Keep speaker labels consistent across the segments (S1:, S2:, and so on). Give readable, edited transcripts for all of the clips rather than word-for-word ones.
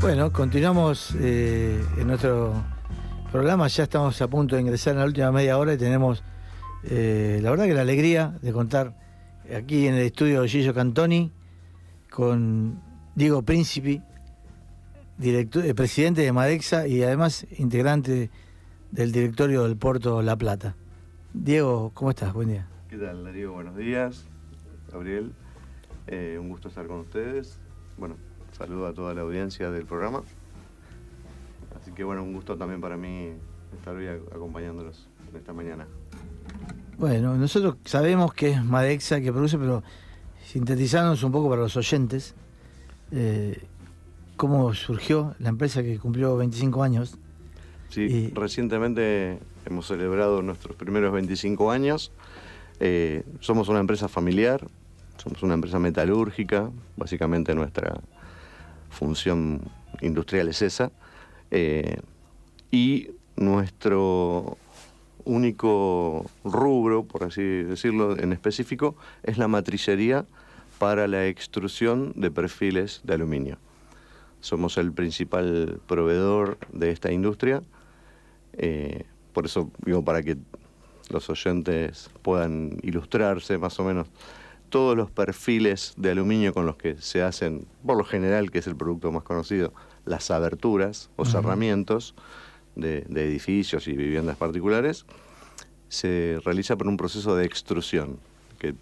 S1: Bueno, continuamos en nuestro programa. Ya estamos a punto de ingresar en la última media hora y tenemos, la verdad que la alegría de contar aquí en el estudio de Gillo Cantoni con Diego Príncipe, presidente de Madexa y además integrante del directorio del Puerto La Plata. Diego, ¿cómo estás? Buen día.
S2: ¿Qué tal, Darío? Buenos días. Gabriel, un gusto estar con ustedes. Bueno, saludo a toda la audiencia del programa. Así que bueno, un gusto también para mí estar hoy acompañándolos en esta mañana.
S1: Bueno, nosotros sabemos que es Madexa que produce, pero sintetizándonos un poco para los oyentes, ¿cómo surgió la empresa que cumplió 25 años?
S2: Sí, recientemente hemos celebrado nuestros primeros 25 años. Somos una empresa familiar, somos una empresa metalúrgica, básicamente nuestra función industrial es esa, y nuestro único rubro, por así decirlo, en específico, es la matricería para la extrusión de perfiles de aluminio. Somos el principal proveedor de esta industria, por eso digo, para que los oyentes puedan ilustrarse más o menos, todos los perfiles de aluminio con los que se hacen, por lo general, que es el producto más conocido, las aberturas o cerramientos de edificios y viviendas particulares, se realiza por un proceso de extrusión, que,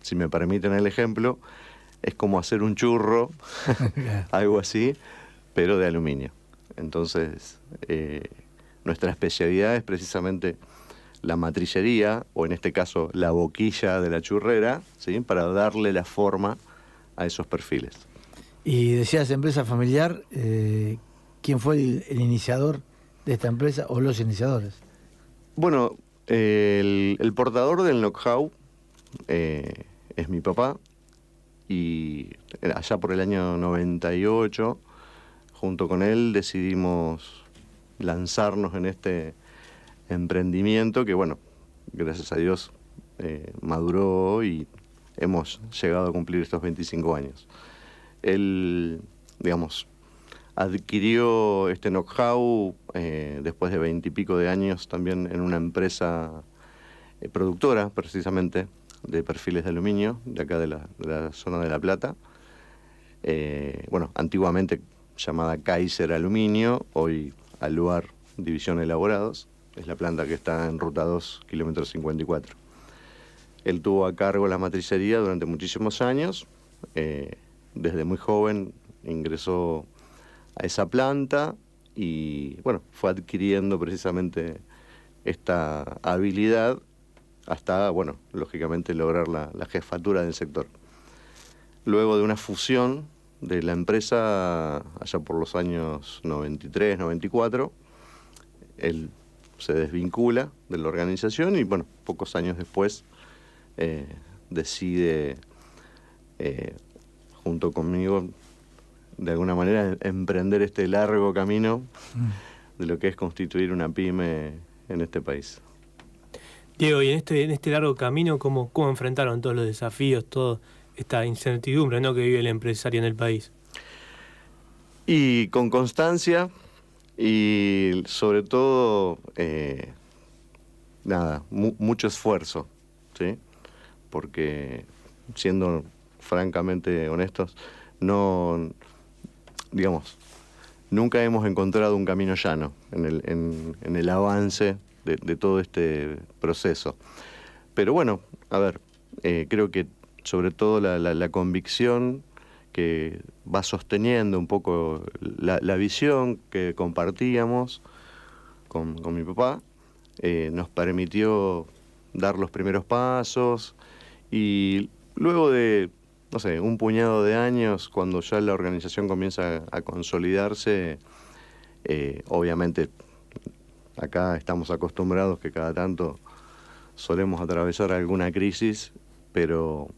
S2: si me permiten el ejemplo, es como hacer un churro, algo así, pero de aluminio. Entonces, nuestra especialidad es precisamente la matricería, o en este caso la boquilla de la churrera, ¿sí?, para darle la forma a esos perfiles.
S1: Y decías empresa familiar, ¿quién fue el iniciador de esta empresa o los iniciadores?
S2: Bueno, el portador del know-how es mi papá, y allá por el año 98, junto con él decidimos lanzarnos en este emprendimiento que, bueno, gracias a Dios maduró y hemos llegado a cumplir estos 25 años. Él, digamos, adquirió este know-how después de 20 y pico de años también en una empresa productora, precisamente, de perfiles de aluminio, de acá de la zona de La Plata. Bueno, antiguamente llamada Kaiser Aluminio, hoy Aluar División Elaborados. Es la planta que está en Ruta 2, kilómetro 54. Él tuvo a cargo la matricería durante muchísimos años. Desde muy joven ingresó a esa planta y, bueno, fue adquiriendo precisamente esta habilidad hasta, bueno, lógicamente lograr la jefatura del sector. Luego de una fusión de la empresa allá por los años 93, 94, él se desvincula de la organización y, bueno, pocos años después decide, junto conmigo, de alguna manera, emprender este largo camino de lo que es constituir una pyme en este país.
S3: Diego, y en este largo camino, ¿cómo enfrentaron todos los desafíos, toda esta incertidumbre, ¿no?, que vive el empresario en el país?
S2: Y con constancia y sobre todo, mucho esfuerzo, ¿sí? Porque, siendo francamente honestos, nunca hemos encontrado un camino llano en el avance de todo este proceso. Pero bueno, a ver, creo que sobre todo la convicción que va sosteniendo un poco la visión que compartíamos con mi papá, nos permitió dar los primeros pasos, y luego de, no sé, un puñado de años, cuando ya la organización comienza a consolidarse, obviamente acá estamos acostumbrados que cada tanto solemos atravesar alguna crisis, pero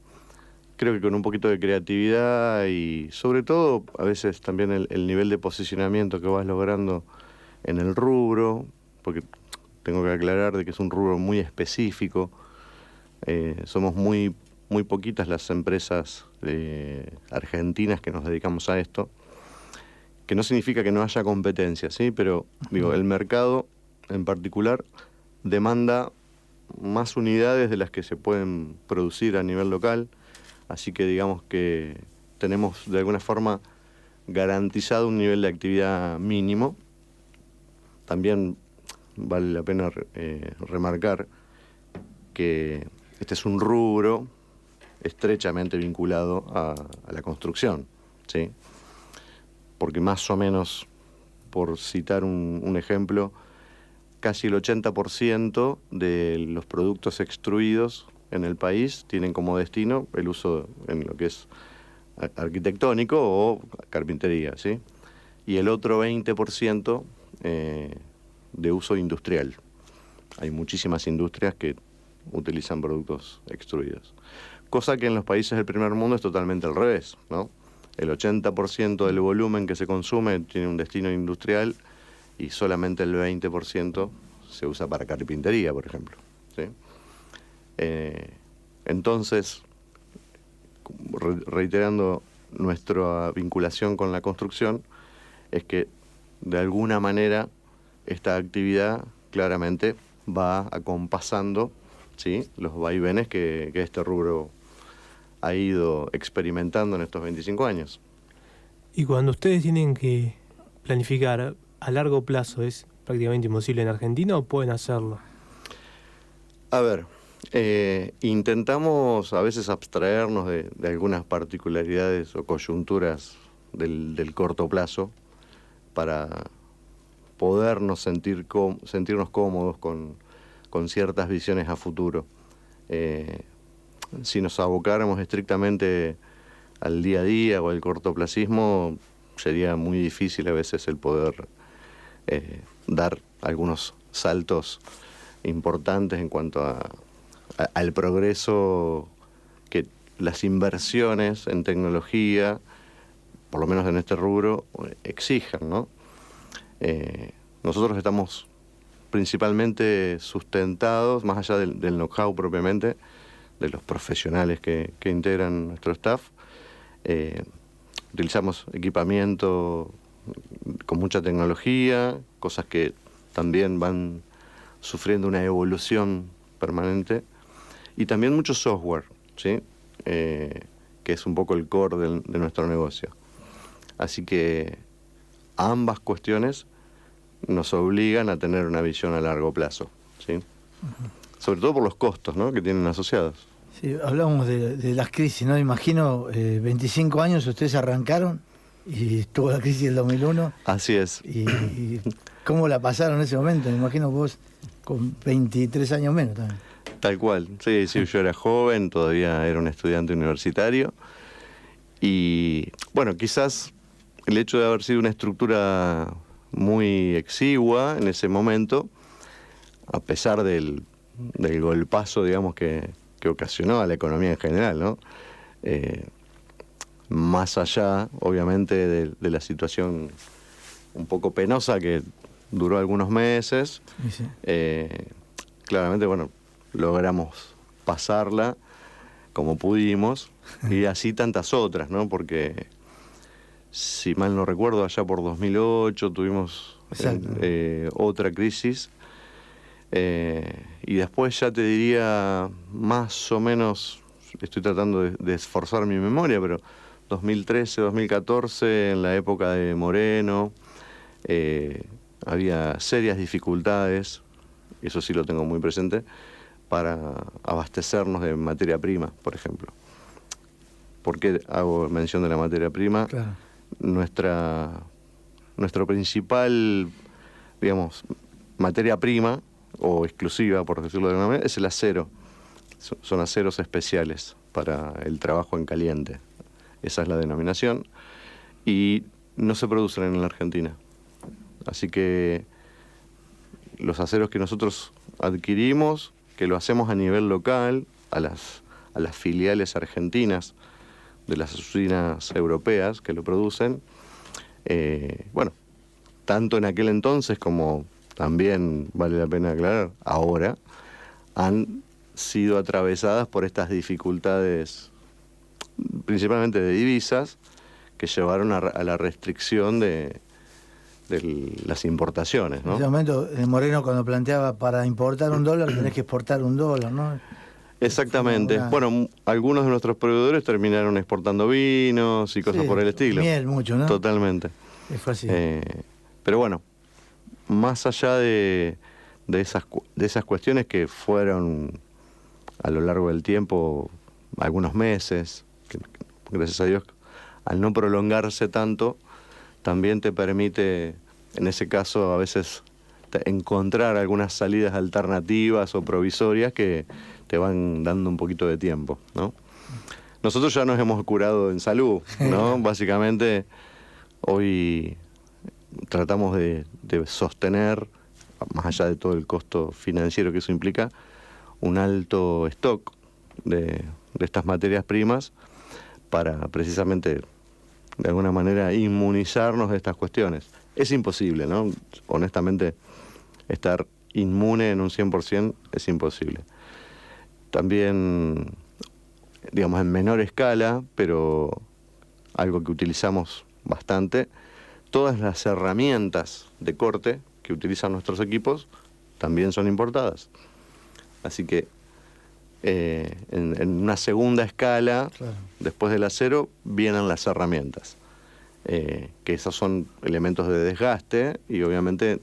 S2: creo que con un poquito de creatividad y sobre todo a veces también el nivel de posicionamiento que vas logrando en el rubro, porque tengo que aclarar de que es un rubro muy específico. Somos muy poquitas las empresas argentinas que nos dedicamos a esto, que no significa que no haya competencia, ¿sí? Pero digo, el mercado en particular demanda más unidades de las que se pueden producir a nivel local, así que digamos que tenemos de alguna forma garantizado un nivel de actividad mínimo. También vale la pena remarcar que este es un rubro estrechamente vinculado a la construcción, ¿sí? Porque más o menos, por citar un ejemplo, casi el 80% de los productos extruidos en el país tienen como destino el uso en lo que es arquitectónico o carpintería, ¿sí? Y el otro 20% de uso industrial. Hay muchísimas industrias que utilizan productos extruidos. Cosa que en los países del primer mundo es totalmente al revés, ¿no? El 80% del volumen que se consume tiene un destino industrial y solamente el 20% se usa para carpintería, por ejemplo, ¿sí? Entonces, reiterando nuestra vinculación con la construcción, es que de alguna manera esta actividad claramente va acompasando, ¿sí?, los vaivenes que este rubro ha ido experimentando en estos 25 años.
S3: Y cuando ustedes tienen que planificar a largo plazo, ¿es prácticamente imposible en Argentina o pueden hacerlo?
S2: A ver, intentamos a veces abstraernos de algunas particularidades o coyunturas del corto plazo para podernos sentirnos cómodos con ciertas visiones a futuro. Si nos abocáramos estrictamente al día a día o al cortoplacismo, sería muy difícil a veces el poder dar algunos saltos importantes en cuanto al progreso que las inversiones en tecnología, por lo menos en este rubro, exigen, ¿no? Nosotros estamos principalmente sustentados, más allá del know-how propiamente, de los profesionales que integran nuestro staff. Utilizamos equipamiento con mucha tecnología, cosas que también van sufriendo una evolución permanente, y también mucho software, ¿sí? Que es un poco el core de nuestro negocio. Así que ambas cuestiones nos obligan a tener una visión a largo plazo, ¿sí? Sobre todo por los costos, ¿no?, que tienen asociados.
S1: Sí, hablamos de las crisis, ¿no? Imagino, 25 años ustedes arrancaron y estuvo la crisis del 2001.
S2: Así es.
S1: Y ¿cómo la pasaron en ese momento? Me imagino vos con 23 años menos también.
S2: Tal cual. Sí, yo era joven, todavía era un estudiante universitario. Y bueno, quizás el hecho de haber sido una estructura muy exigua en ese momento, a pesar del golpazo, digamos, que ocasionó a la economía en general, ¿no? Más allá, obviamente, de la situación un poco penosa que duró algunos meses, sí. Claramente, bueno, logramos pasarla como pudimos, y así tantas otras, ¿no? Porque, si mal no recuerdo, allá por 2008 tuvimos otra crisis, y después ya te diría, más o menos, estoy tratando de esforzar mi memoria, pero 2013, 2014, en la época de Moreno, había serias dificultades, eso sí lo tengo muy presente, para abastecernos de materia prima, por ejemplo. ¿Por qué hago mención de la materia prima?
S1: Claro.
S2: Nuestro principal, digamos, materia prima, o exclusiva, por decirlo de alguna manera, es el acero. Son aceros especiales para el trabajo en caliente. Esa es la denominación. Y no se producen en la Argentina. Así que los aceros que nosotros adquirimos, que lo hacemos a nivel local, a las filiales argentinas de las usinas europeas que lo producen, bueno, tanto en aquel entonces como también, vale la pena aclarar, ahora, han sido atravesadas por estas dificultades, principalmente de divisas, que llevaron a la restricción de las importaciones, ¿no?
S1: En ese momento, Moreno cuando planteaba para importar $1 tenés que exportar $1, ¿no?
S2: Exactamente. Bueno, algunos de nuestros proveedores terminaron exportando vinos y cosas por el estilo.
S1: Miel mucho, ¿no?
S2: Totalmente.
S1: Fue así.
S2: Pero bueno, más allá de esas cuestiones que fueron a lo largo del tiempo, algunos meses, que gracias a Dios, al no prolongarse tanto, también te permite, en ese caso, a veces encontrar algunas salidas alternativas o provisorias que te van dando un poquito de tiempo, ¿no? Nosotros ya nos hemos curado en salud, ¿no? Básicamente, hoy tratamos de sostener, más allá de todo el costo financiero que eso implica, un alto stock de estas materias primas para precisamente, de alguna manera, inmunizarnos de estas cuestiones. Es imposible, ¿no? Honestamente, estar inmune en un 100% es imposible. También, digamos, en menor escala, pero algo que utilizamos bastante, todas las herramientas de corte que utilizan nuestros equipos también son importadas. Así que en una segunda escala, claro, después del acero, vienen las herramientas, que esos son elementos de desgaste y obviamente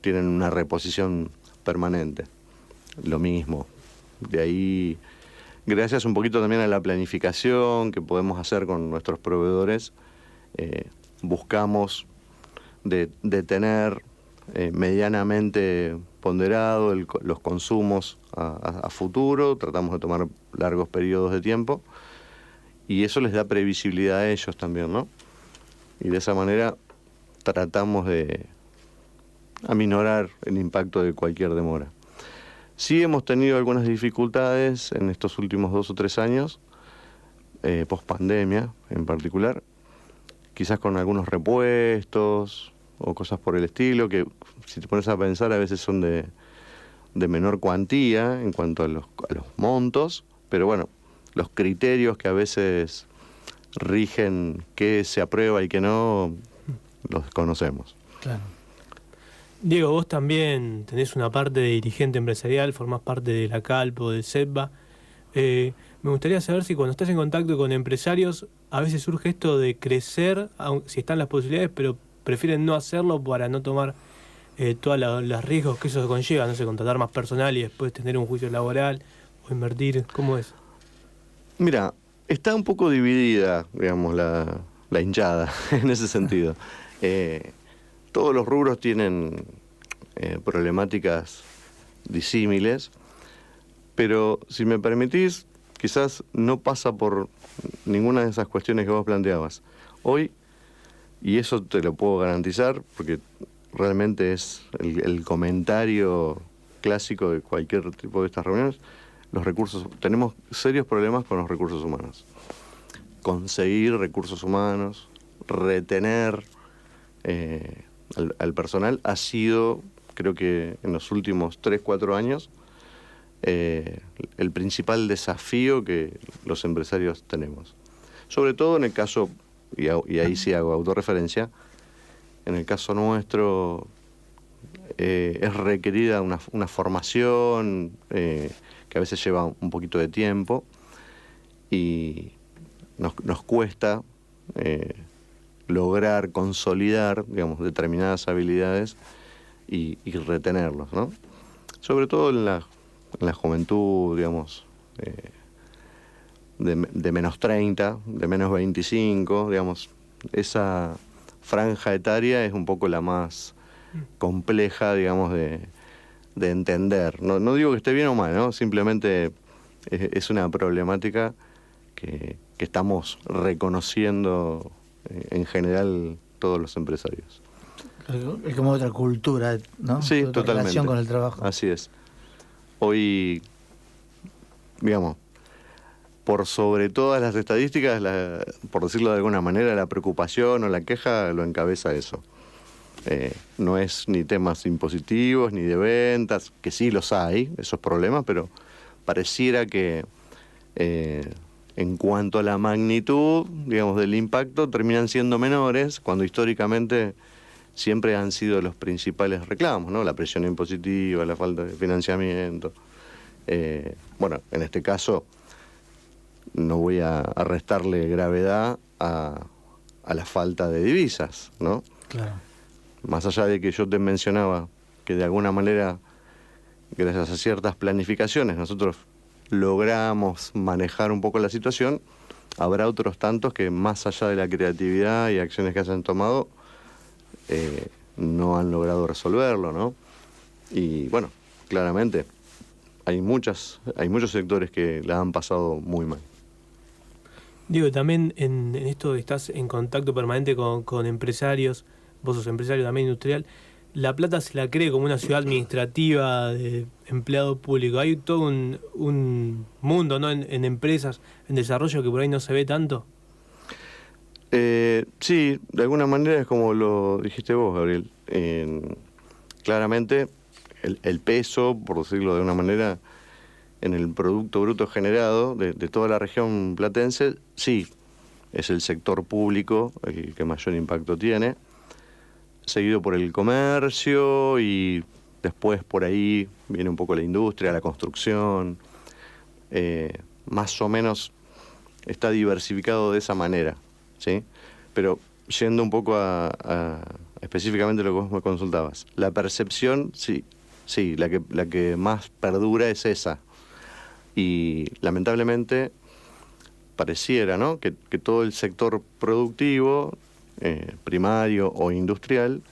S2: tienen una reposición permanente. Lo mismo. De ahí, gracias un poquito también a la planificación que podemos hacer con nuestros proveedores, buscamos de tener medianamente ponderado los consumos a futuro, tratamos de tomar largos periodos de tiempo y eso les da previsibilidad a ellos también, ¿no? Y de esa manera tratamos de aminorar el impacto de cualquier demora. Sí hemos tenido algunas dificultades en estos últimos 2 o 3 años, post-pandemia en particular, quizás con algunos repuestos o cosas por el estilo, que si te pones a pensar a veces son de menor cuantía en cuanto a los montos, pero bueno, los criterios que a veces rigen qué se aprueba y qué no, los conocemos.
S1: Claro.
S3: Diego, vos también tenés una parte de dirigente empresarial, formás parte de la Calpo, del CEPBA. Me gustaría saber si cuando estás en contacto con empresarios, a veces surge esto de crecer, si están las posibilidades, pero prefieren no hacerlo para no tomar todos los riesgos que eso conlleva, no sé, contratar más personal y después tener un juicio laboral o invertir. ¿Cómo es?
S2: Mira, está un poco dividida, digamos, la hinchada en ese sentido. Todos los rubros tienen problemáticas disímiles, pero si me permitís, quizás no pasa por ninguna de esas cuestiones que vos planteabas. Hoy, y eso te lo puedo garantizar, porque realmente es el comentario clásico de cualquier tipo de estas reuniones, tenemos serios problemas con los recursos humanos. Conseguir recursos humanos, retener al personal ha sido, creo que en los últimos 3-4 años, el principal desafío que los empresarios tenemos. Sobre todo en el caso, y ahí sí hago autorreferencia, en el caso nuestro es requerida una formación que a veces lleva un poquito de tiempo y nos cuesta lograr consolidar, digamos, determinadas habilidades y retenerlos, ¿no? Sobre todo en la juventud, digamos, de menos 30, de menos 25, digamos, esa franja etaria es un poco la más compleja, digamos, de entender. No digo que esté bien o mal, ¿no? Simplemente es una problemática que estamos reconociendo en general todos los empresarios.
S1: Es como otra cultura, ¿no?
S2: Sí,
S1: otra
S2: totalmente.
S1: Relación con el trabajo.
S2: Así es. Hoy, digamos, por sobre todas las estadísticas, por decirlo de alguna manera, la preocupación o la queja lo encabeza eso. No es ni temas impositivos, ni de ventas, que sí los hay, esos problemas, pero pareciera que en cuanto a la magnitud, digamos, del impacto, terminan siendo menores, cuando históricamente siempre han sido los principales reclamos, ¿no? La presión impositiva, la falta de financiamiento. Bueno, en este caso no voy a restarle gravedad a la falta de divisas, ¿no?
S1: Claro.
S2: Más allá de que yo te mencionaba que de alguna manera, gracias a ciertas planificaciones, nosotros logramos manejar un poco la situación, habrá otros tantos que más allá de la creatividad y acciones que se han tomado, no han logrado resolverlo, ¿no? Y bueno, claramente hay muchos sectores que la han pasado muy mal.
S3: Digo, también en esto estás en contacto permanente con empresarios, vos sos empresario también industrial. La Plata se la cree como una ciudad administrativa de empleado público. Hay todo un mundo, ¿no? en empresas, en desarrollo, que por ahí no se ve tanto.
S2: Sí, de alguna manera es como lo dijiste vos, Gabriel. Claramente el peso, por decirlo de una manera, en el Producto Bruto generado de toda la región platense, sí, es el sector público el que mayor impacto tiene, seguido por el comercio y después por ahí viene un poco la industria, la construcción, más o menos está diversificado de esa manera, ¿sí? Pero yendo un poco a específicamente lo que vos me consultabas, la percepción, sí, la que más perdura es esa. Y lamentablemente pareciera, ¿no?, que todo el sector productivo, primario o industrial,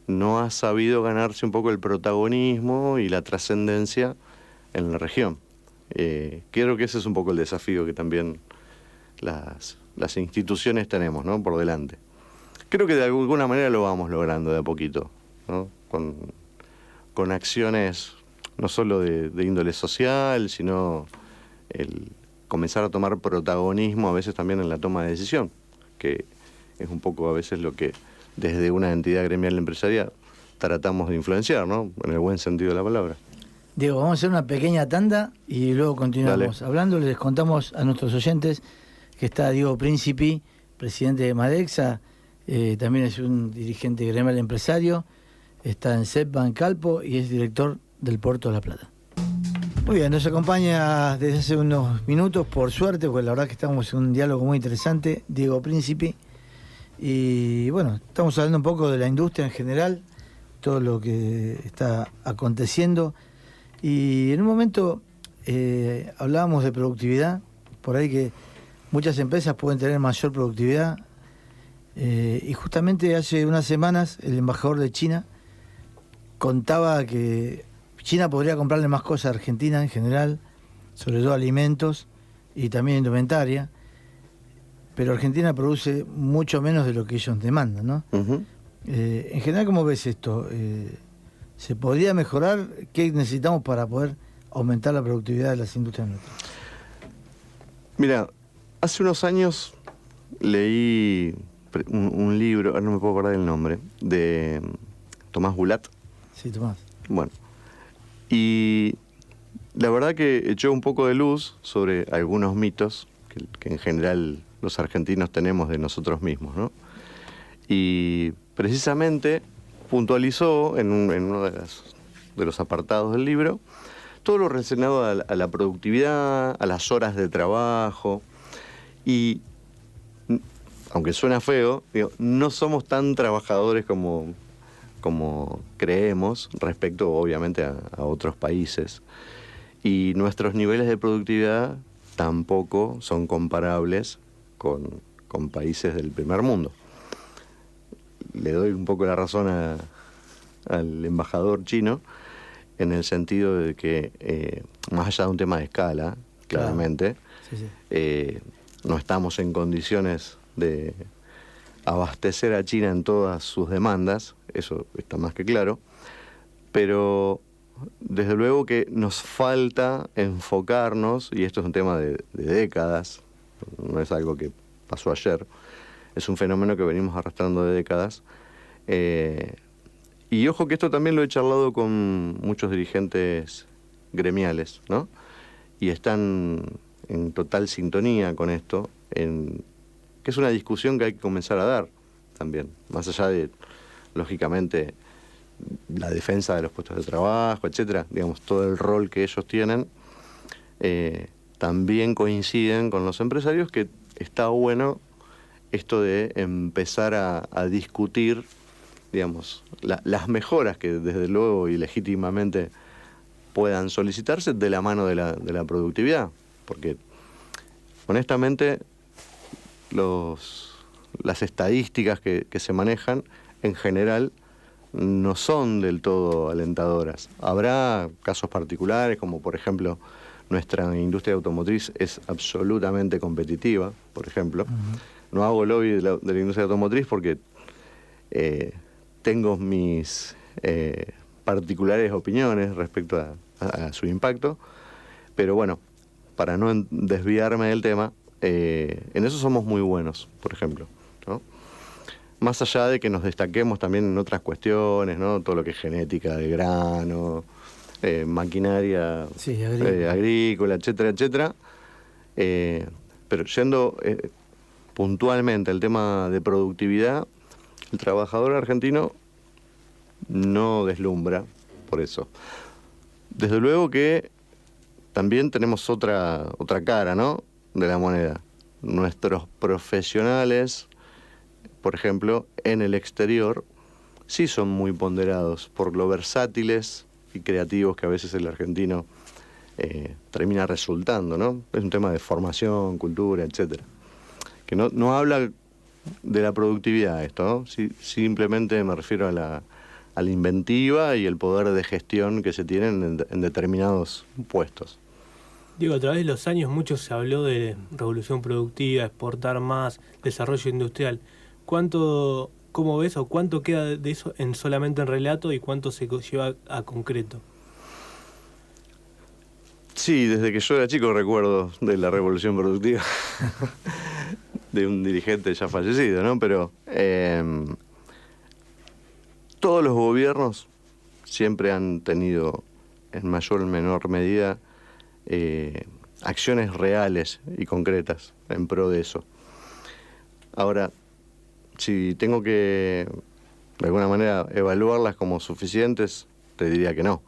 S2: no ha sabido ganarse un poco el protagonismo y la trascendencia en la región. Creo que ese es un poco el desafío que también las instituciones tenemos, ¿no?, por delante. Creo que de alguna manera lo vamos logrando de a poquito, ¿no?, con acciones no solo de índole social, sino el comenzar a tomar protagonismo a veces también en la toma de decisión, que es un poco a veces lo que desde una entidad gremial empresarial tratamos de influenciar, ¿no?, en el buen sentido de la palabra.
S1: Diego, vamos a hacer una pequeña tanda y luego continuamos hablando. Les contamos a nuestros oyentes que está Diego Príncipe, presidente de Madexa, también es un dirigente gremial empresario, está en Setban Calpo y es director del Puerto de La Plata. Muy bien, nos acompaña desde hace unos minutos, por suerte, porque la verdad que estamos en un diálogo muy interesante, Diego Príncipe. Y bueno, estamos hablando un poco de la industria en general, todo lo que está aconteciendo. Y en un momento hablábamos de productividad, por ahí que muchas empresas pueden tener mayor productividad. Y justamente hace unas semanas el embajador de China contaba que China podría comprarle más cosas a Argentina en general, sobre todo alimentos y también indumentaria, pero Argentina produce mucho menos de lo que ellos demandan, ¿no?
S2: Uh-huh.
S1: En general, ¿cómo ves esto? ¿Se podría mejorar? ¿Qué necesitamos para poder aumentar la productividad de las industrias nuestras?
S2: Mira, hace unos años leí un libro, ahora no me puedo acordar el nombre, de Tomás Bulat.
S1: Sí, Tomás.
S2: Bueno, y la verdad que echó un poco de luz sobre algunos mitos que en general los argentinos tenemos de nosotros mismos, ¿no? Y precisamente puntualizó en uno de los apartados del libro todo lo relacionado a la productividad, a las horas de trabajo. Y aunque suena feo, digo, no somos tan trabajadores como creemos respecto obviamente a otros países. Y nuestros niveles de productividad tampoco son comparables con países del primer mundo. Le doy un poco la razón al embajador chino en el sentido de que, más allá de un tema de escala, claramente,
S1: claro. Sí.
S2: No estamos en condiciones de abastecer a China en todas sus demandas, eso está más que claro, pero desde luego que nos falta enfocarnos, y esto es un tema de décadas, no es algo que pasó ayer, es un fenómeno que venimos arrastrando de décadas. Y ojo que esto también lo he charlado con muchos dirigentes gremiales, ¿no? Y están en total sintonía con esto, que es una discusión que hay que comenzar a dar también, más allá de, lógicamente, la defensa de los puestos de trabajo, etcétera, digamos, todo el rol que ellos tienen, también coinciden con los empresarios que está bueno esto de empezar a discutir, digamos, las mejoras que desde luego y legítimamente puedan solicitarse de la mano de la productividad, porque honestamente las estadísticas que se manejan en general no son del todo alentadoras. Habrá casos particulares, como por ejemplo nuestra industria automotriz es absolutamente competitiva, por ejemplo. No hago lobby de la industria automotriz porque tengo mis particulares opiniones respecto a su impacto, pero bueno, para no desviarme del tema, en eso somos muy buenos, por ejemplo, ¿no? Más allá de que nos destaquemos también en otras cuestiones, ¿no? Todo lo que es genética de grano, maquinaria agrícola, etcétera, etcétera. Pero yendo puntualmente al tema de productividad, el trabajador argentino no deslumbra por eso. Desde luego que también tenemos otra cara, ¿no?, de la moneda. Nuestros profesionales, por ejemplo, en el exterior, sí son muy ponderados por lo versátiles y creativos que a veces el argentino termina resultando, ¿no? Es un tema de formación, cultura, etcétera. Que no habla de la productividad esto, ¿no? Sí, simplemente me refiero a la inventiva y el poder de gestión que se tienen en determinados puestos.
S3: Digo, a través de los años mucho se habló de revolución productiva, exportar más, desarrollo industrial. ¿Cómo ves o cuánto queda de eso solamente en relato y cuánto se lleva a concreto?
S2: Sí, desde que yo era chico recuerdo de la revolución productiva de un dirigente ya fallecido, ¿no? Pero todos los gobiernos siempre han tenido, en mayor o menor medida, acciones reales y concretas en pro de eso. Ahora, si tengo que, de alguna manera, evaluarlas como suficientes, te diría que no.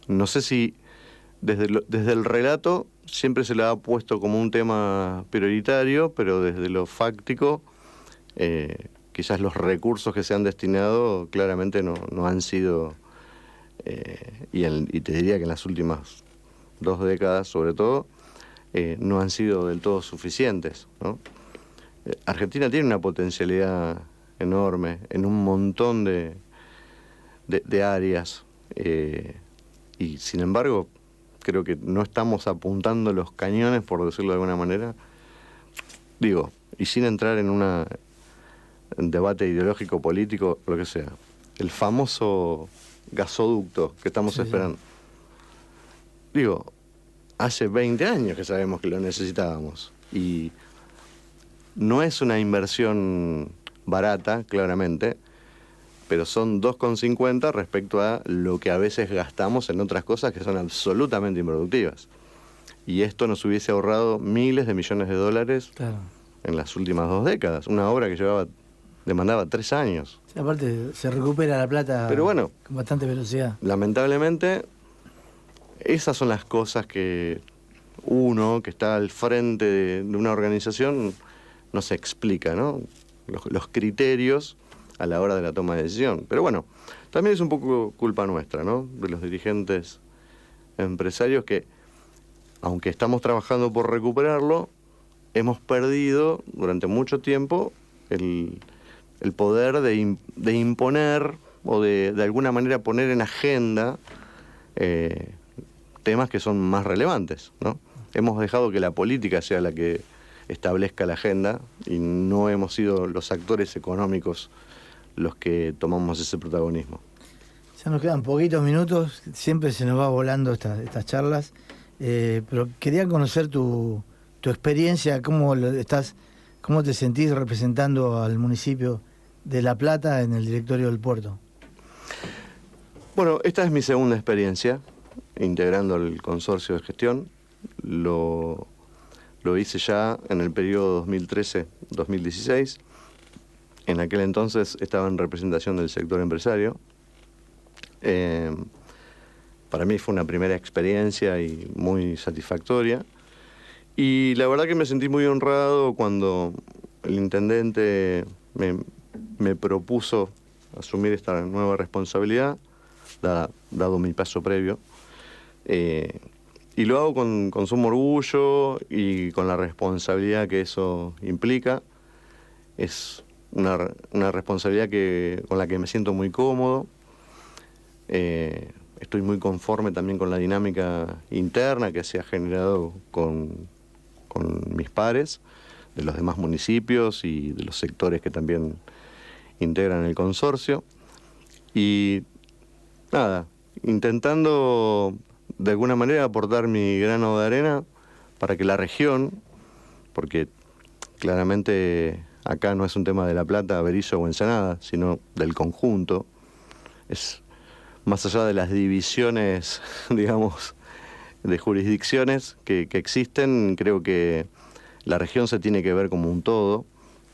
S2: No sé si desde el relato siempre se le ha puesto como un tema prioritario, pero desde lo fáctico, quizás los recursos que se han destinado claramente no han sido, y te diría que en las últimas 2 décadas sobre todo, no han sido del todo suficientes, ¿no? Argentina tiene una potencialidad enorme en un montón de áreas, y sin embargo creo que no estamos apuntando los cañones, por decirlo de alguna manera. Digo, y sin entrar en un debate ideológico, político, lo que sea, el famoso gasoducto que estamos esperando. Digo, hace 20 años que sabemos que lo necesitábamos, y no es una inversión barata, claramente, pero son 2,50 respecto a lo que a veces gastamos en otras cosas que son absolutamente improductivas. Y esto nos hubiese ahorrado miles de millones de dólares, claro, en las últimas 2 décadas. Una obra que demandaba 3 años.
S1: Sí, aparte, se recupera la plata, pero bueno, con bastante velocidad.
S2: Lamentablemente, esas son las cosas que uno que está al frente de una organización no se explica, ¿no? Los criterios a la hora de la toma de decisión. Pero bueno, también es un poco culpa nuestra, ¿no?, de los dirigentes empresarios que, aunque estamos trabajando por recuperarlo, hemos perdido durante mucho tiempo el poder de imponer o de alguna manera poner en agenda temas que son más relevantes, ¿no? Hemos dejado que la política sea la que establezca la agenda y no hemos sido los actores económicos los que tomamos ese protagonismo.
S1: Ya nos quedan poquitos minutos, siempre se nos va volando estas charlas, pero quería conocer tu experiencia, cómo te sentís representando al municipio de La Plata en el directorio del puerto.
S2: Bueno, esta es mi segunda experiencia integrando el consorcio de gestión. lo hice ya en el periodo 2013-2016. En aquel entonces estaba en representación del sector empresario. Para mí fue una primera experiencia y muy satisfactoria. Y la verdad que me sentí muy honrado cuando el intendente me propuso asumir esta nueva responsabilidad, dado mi paso previo. Y lo hago con sumo orgullo y con la responsabilidad que eso implica. Es una responsabilidad con la que me siento muy cómodo. Estoy muy conforme también con la dinámica interna que se ha generado con mis pares de los demás municipios y de los sectores que también integran el consorcio. Y nada, intentando de alguna manera aportar mi grano de arena para que la región, porque claramente acá no es un tema de La Plata, Berisso o Ensenada, sino del conjunto, es más allá de las divisiones, digamos, de jurisdicciones que existen, creo que la región se tiene que ver como un todo,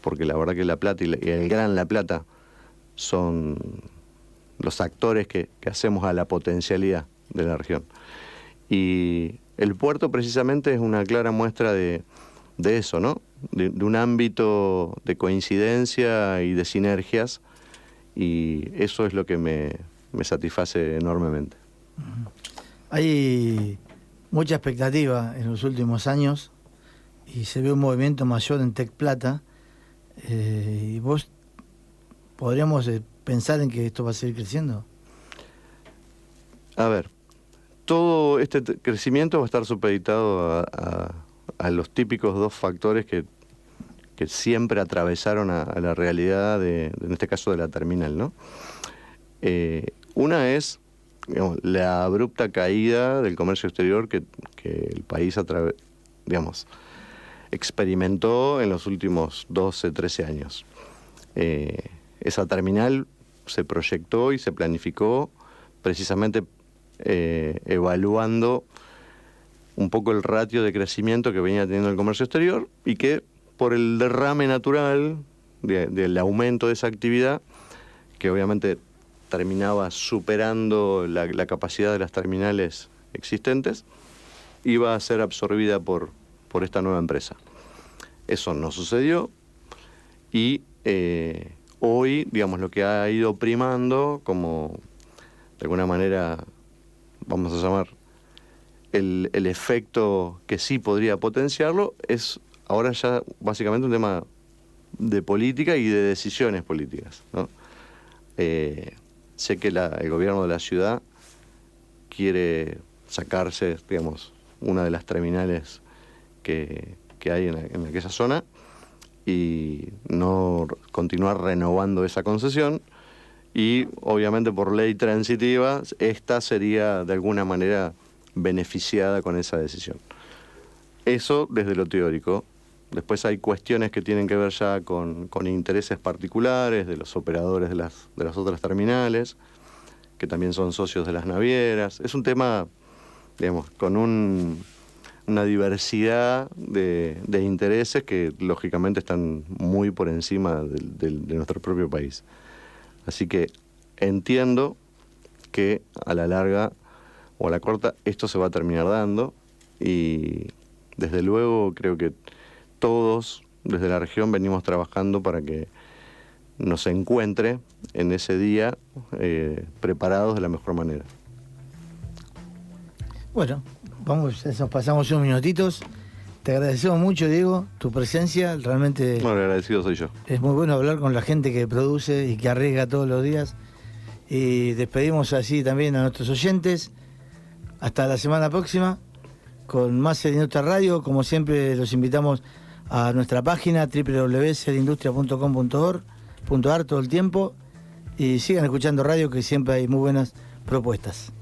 S2: porque la verdad que La Plata y el Gran La Plata son los actores que hacemos a la potencialidad de la región. Y el puerto precisamente es una clara muestra de eso, ¿no? De un ámbito de coincidencia y de sinergias, y eso es lo que me satisface enormemente.
S1: Hay mucha expectativa en los últimos años y se ve un movimiento mayor en Tec Plata. ¿Y vos podríamos pensar en que esto va a seguir creciendo?
S2: A ver, todo este crecimiento va a estar supeditado a los típicos dos factores que siempre atravesaron a la realidad en este caso de la terminal, ¿no? Una es, digamos, la abrupta caída del comercio exterior que el país experimentó en los últimos 12, 13 años. Esa terminal se proyectó y se planificó precisamente evaluando un poco el ratio de crecimiento que venía teniendo el comercio exterior y que por el derrame natural del aumento de esa actividad, que obviamente terminaba superando la capacidad de las terminales existentes, iba a ser absorbida por esta nueva empresa. Eso no sucedió y hoy, digamos, lo que ha ido primando, como de alguna manera vamos a llamar el efecto que sí podría potenciarlo, es ahora ya básicamente un tema de política y de decisiones políticas, ¿no? Sé que el gobierno de la ciudad quiere sacarse, digamos, una de las terminales que hay en aquella zona y no continuar renovando esa concesión, y obviamente por ley transitiva esta sería de alguna manera beneficiada con esa decisión. Eso desde lo teórico. Después hay cuestiones que tienen que ver ya con intereses particulares de los operadores de las otras terminales, que también son socios de las navieras. Es un tema, digamos, con una diversidad de intereses que lógicamente están muy por encima de nuestro propio país. Así que entiendo que a la larga o a la corta esto se va a terminar dando, y desde luego creo que todos desde la región venimos trabajando para que nos encuentre en ese día preparados de la mejor manera.
S1: Bueno, nos pasamos unos minutitos. Te agradecemos mucho, Diego, tu presencia. Realmente
S2: Bueno, agradecido soy yo.
S1: Es muy bueno hablar con la gente que produce y que arriesga todos los días. Y despedimos así también a nuestros oyentes. Hasta la semana próxima con más Serindustria Radio. Como siempre, los invitamos a nuestra página www.serindustria.com.ar todo el tiempo, y sigan escuchando radio, que siempre hay muy buenas propuestas.